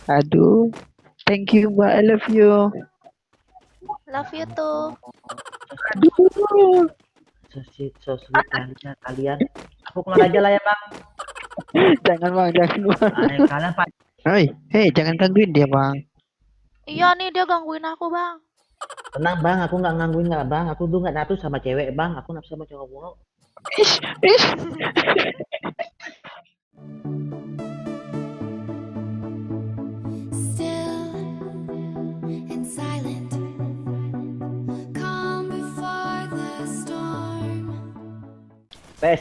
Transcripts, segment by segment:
Aduh, thank you Mbak, I love you. Love you too. Aduh, So sweet kalian. Aku keluar aja lah ya bang. jangan Bang, jangan Bang. Kalian Hei, hei, jangan gangguin dia Bang. Iya nih dia gangguin aku bang. tenang bang, aku nggak ngangguin nggak bang. Aku tuh nggak nafsu sama cewek bang. Aku nafsu sama cowok mulu. Ish, ish. Still and silent, calm before the storm. Tes.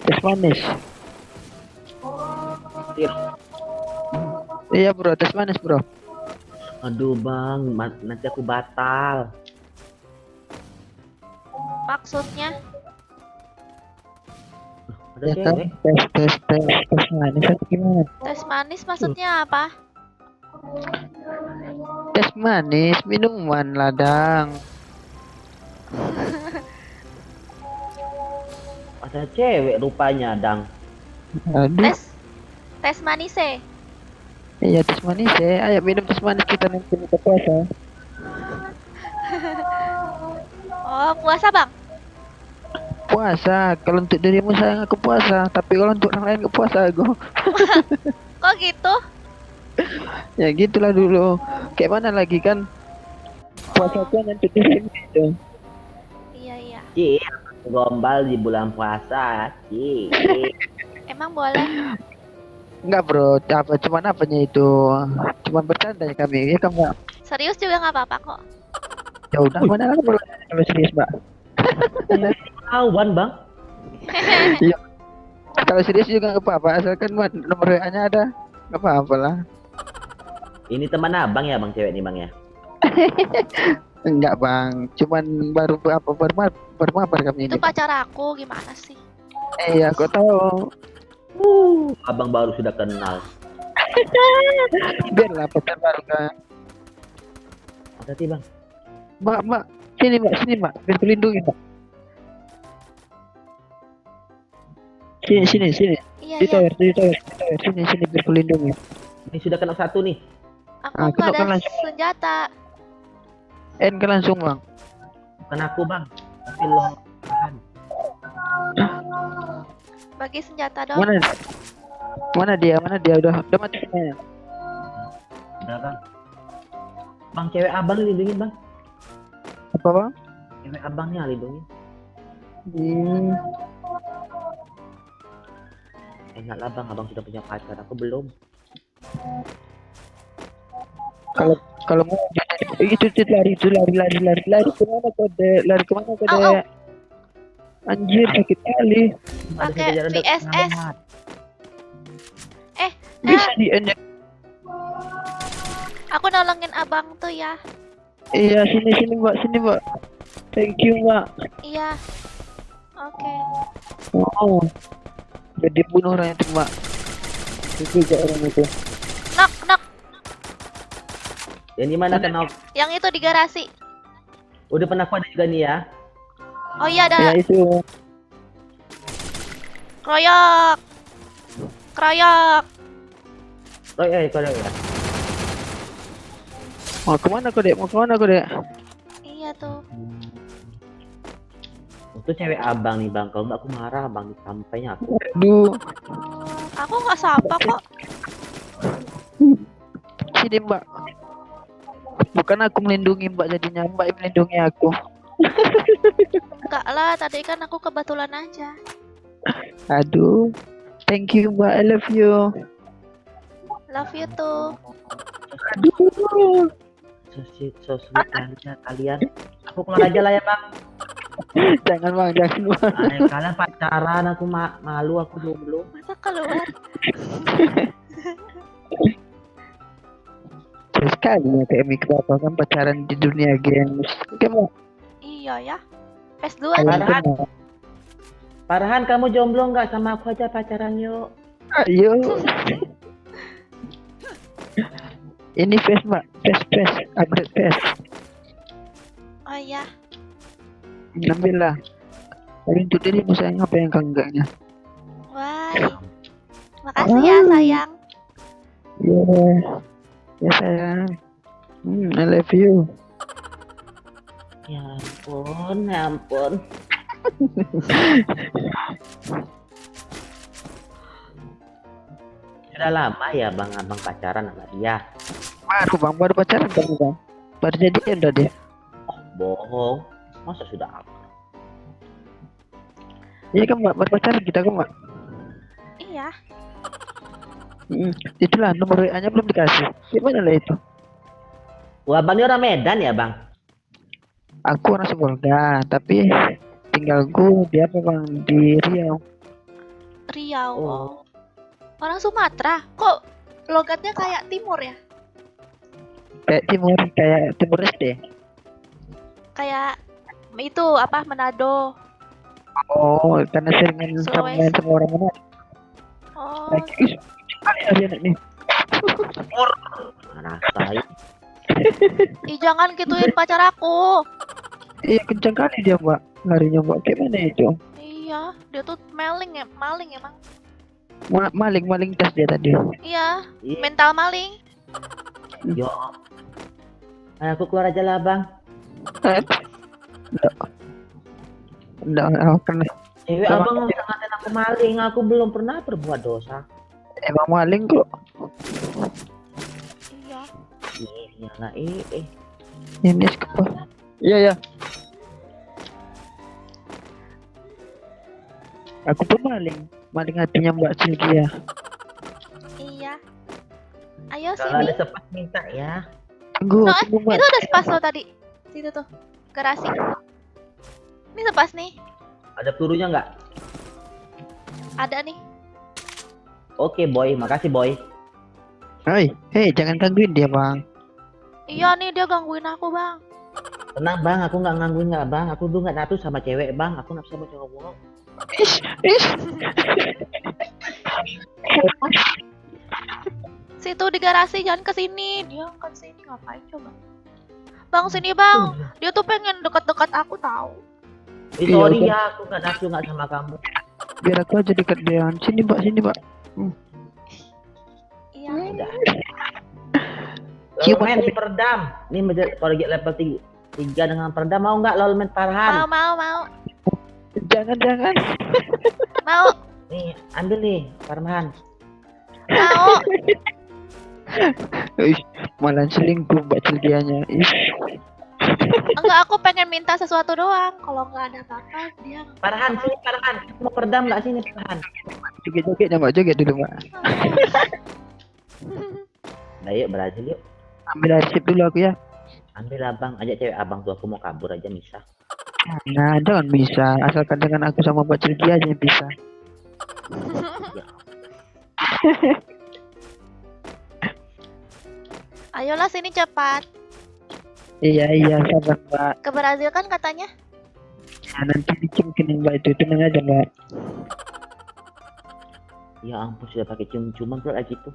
Tes manis. Tir. Iya bro, tes manis bro. Aduh bang, nanti aku batal. Maksudnya Ada Ya kan, cewek. tes manis atau gimana? tes manis maksudnya apa? Tes manis, minuman ladang. Ada cewek rupanya dang. Aduh, Tes manis iya tes manis ya. Ayo minum tes manis kita nanti buka puasa. Oh puasa bang. Puasa, kalau untuk dirimu sayang aku puasa, tapi kalau untuk orang lain gak puasa aku. Kok gitu? Ya gitulah dulu. Kayak mana lagi kan? Puasa kan untuk dirimu itu. Iya. Cik, gombal di bulan puasa. Cik. Emang boleh? Enggak bro, apa cuman apanya itu? Cuman bercanda ya kami, ya kan Mbak? Serius juga nggak apa-apa kok. Ya udah, mana lagi bro kalau serius Mbak? Kawan bang. Iya. Kalau serius juga nggak apa-apa, asalkan Mbak nomor WA-nya ada, nggak apa-apa lah. Ini teman abang ya bang cewek nih bang ya. Enggak bang, cuman baru bermabar kami Itu ini. pacar aku gimana sih? Iya, aku tahu. Abang baru sudah kenal. Biarlah pacar baru kan. Hati bang. Mbak, sini mbak, biar pelindungi mbak. Sini. Iya. Di tower, sini biar pelindungi. Ini sudah kenal satu nih. Aku kenapa nggak ada langsung? senjata. N kan langsung bang. Bukan aku bang. Tapi lo tahan. Bagi senjata dong. Mana dia udah mati semuanya. Udah bang. Bang cewek abang lindungin bang. Apa bang? Cewek abangnya lindungin. Enak lah bang, abang sudah punya pacar. Aku belum. Kalau mau itu lari kemana kode? Au. Anjir sakit kali. Pakai VSS. Bisa di N. Aku nolongin abang tuh ya. Iya sini mbak. Thank you mbak. Iya. Oke. Oh, jadi bunuh orang itu mbak. Itu juga orang itu. Knock. Yang di mana kenal? Yang itu di garasi. Udah pernah aku ada juga nih ya. Oh iya Ya ada. itu. Kroyok. Oh iya, itu ada ya. Mau kemana kau dek? Iya tuh. Itu cewek abang nih bang. Kalau nggak aku marah bang. Sampainya aku. Aduh, Aku nggak sapa kok. sini mbak. Bukan aku melindungi mbak, jadinya mbak yang melindungi aku. Enggak lah, tadi kan aku kebetulan aja. Aduh, thank you mbak, I love you. Love you too. Aduh, So sweet kalian. Aku keluar aja lah ya bang. jangan bang. Kalian pacaran. Aku malu. Aku belum. Masa keluar? Terus sekali ya kayak mikro apa kan pacaran di dunia games. Kamu Iya ya. PS2 kalau nih. Parah. kenal. Parahan kamu jomblo nggak sama aku aja pacaran yuk. Ayo. Ini face mbak, face, upgrade face. Oh iya. Ambillah. Tapi untuk dirimu sayang apa yang kau enggaknya? Why? Makasih ya sayang. Yeah. Ya sayang. I love you. Ya ampun, ya ampun. Sudah lama ya bang abang pacaran sama dia. Baru pacaran kamu bang. Baru jadian udah dia. Oh bohong, masa sudah apa? Iya kan mbak, baru pacaran kita kan mbak. Iya. Itulah nomor WA-nya belum dikasih. Gimana lah itu? Wah bang ini orang Medan ya bang? Aku orang Sembolga, tapi tinggalku di apa bang, di Riau. Riau. Oh. Orang Sumatera. Kok logatnya kayak timur ya? Kayak timur SD. Kayak itu apa Manado. Oh, karena seringan sama Sulawesi. main sama orang mana? Oh, Lagi kali hari anak nih. Mana saya? ih jangan gituin pacar aku. Iya kencang kali dia mbak, larinya mbak. Kayak mana itu? Iya, dia tuh maling emang. Maling tas dia tadi. Iya, Iya. mental maling. Yo. Ayo aku keluar aja lah bang. Enggak, karena Cewek Sama- abang nggak usah ngatain aku maling. Aku belum pernah berbuat dosa. emang maling kok. Iya. Iya lah Ini apa? Iya ya. Aku pun maling hatinya Mbak Sylvia. Iya. Ayo Kalau sini. ada sepas minta ya. Tunggu, No, tunggu Mbak. itu ada spas lo tadi. Situ tuh. Garasi. Ini spas nih. Ada pelurunya nggak? Ada nih. Oke boy, makasih boy. Hei, jangan gangguin dia bang. Iya nih dia gangguin aku, Bang. Tenang bang, aku nggak ngangguin nggak bang. Aku dulu nggak nafsu sama cewek bang. Aku nafsu sama cowok. Ish. Situ di garasi, jangan ke sini. Dia ke sini ngapain coba? Bang, sini, Bang. Dia tuh pengen dekat-dekat aku tahu. Iya, Sorry oke. ya, aku nggak nafsu nggak sama kamu. Biar aku aja dekat dia. Sini Mbak. Iya. Udah. Cium Lolmen aku. ini peredam. Ini kalau level 3 dengan peredam mau nggak lolmen Farhan? Mau. Jangan. Mau. Nih, ambil nih Farhan. Mau. Ish, malah selingkuh Mbak Sylvia-nya. Ish. Enggak, aku pengen minta sesuatu doang. Kalau nggak ada apa-apa, dia Farhan, sini Farhan. Mau peredam nggak sini Farhan? Joget-jogetnya Mbak, joget dulu Mbak. Nah, yuk berhasil yuk. Ambil arsip dulu aku ya. Ambil abang, ajak cewek abang tuh aku mau kabur aja bisa. Nah, jangan bisa. Asalkan dengan aku sama Mbak Sylvia aja yang bisa. Ayolah sini cepat. Iya, sabar Mbak. Ke Brazil kan katanya? Nah, nanti dicium-cium Mbak itu, tenang aja Mbak. Ya ampun sudah pakai cium-ciuman pula lagi tuh.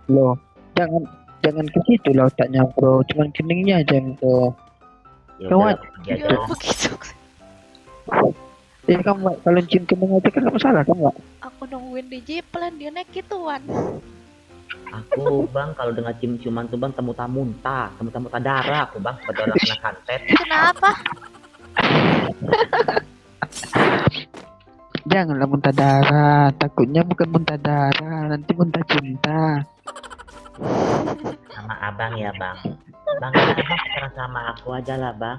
Loh, jangan ke situ lah otaknya bro. Cuman keningnya aja bro. Ya Kawan. udah aku pergi aja. Ya begitu. Ya kan Mbak, kalau cium kening aja kan nggak masalah kan Mbak? Aku nungguin di Jeepland, dia naik gituan. Aku bang kalau dengar cium-ciuman tuh bang temu-tamu muntah darah aku bang seperti orang kena santet. Kenapa? Janganlah muntah darah. Takutnya bukan muntah darah, nanti muntah cinta. Sama abang ya bang. Bang kan abang pacaran sama aku aja lah bang.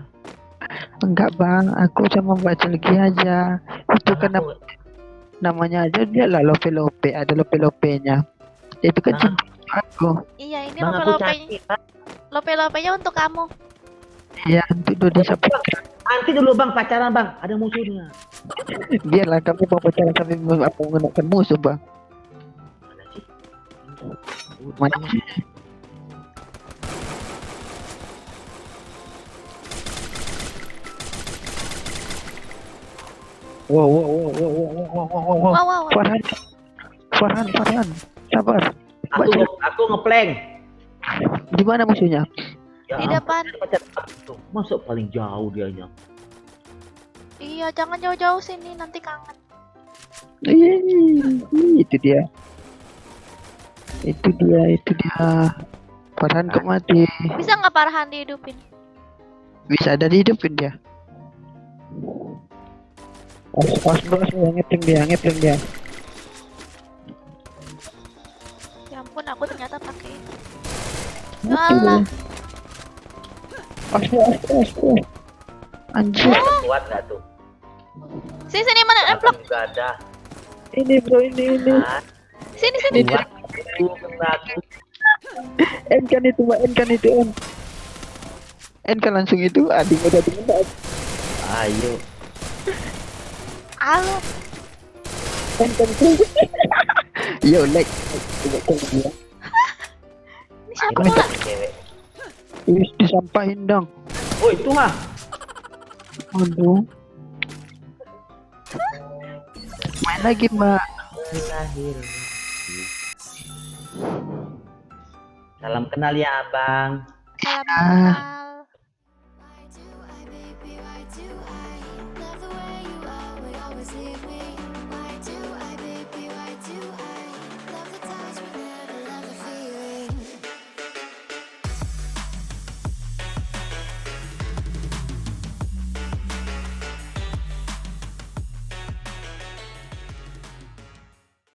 Enggak bang, aku sama Mbak Celgi aja. Itu Bang, kan aku, namanya aja dia lah lope-lope, ada lope-lopenya. Itu kan Bang. cinta aku. Iya, ini bang aku lope-lopenya. cantik bang. Lope-lopenya untuk kamu. Ya nanti udah disampaikan. Nanti dulu bang pacaran bang, ada musuhnya. Biarlah kamu mau pacaran sampai apa menggunakan musuh bang. Mana sih? Mana sih? Wow. Wow. Farhan, sabar. Aku ngeplank. Di mana musuhnya? Ya Di ampun, depan. pacaran aku. Masuk paling jauh dianya. Iya, jangan jauh-jauh sini, nanti kangen. Itu dia. Itu dia. Farhan kok mati. Bisa nggak Farhan dihidupin? Bisa ada dihidupin dia. Os bos ngepling dia. Ya ampun, aku ternyata pakai itu. Mati Alah. dia. Os. Anjir. Kuat nggak tuh? Sini mana Belakang emplok? juga ada. Ini bro ini. Ah, Sini. kuat. Tuh, bagus. N kan itu mbak, N kan itu N. N kan langsung itu. Aduh udah temen. Ayo. Halo. N kan itu. Yo like. Ini siapa Ini pula? cewek. Wis disampahin dong. Oh itu mah. Aduh. Main lagi mbak. Lahir. Salam kenal ya abang. Salam Ah. kenal.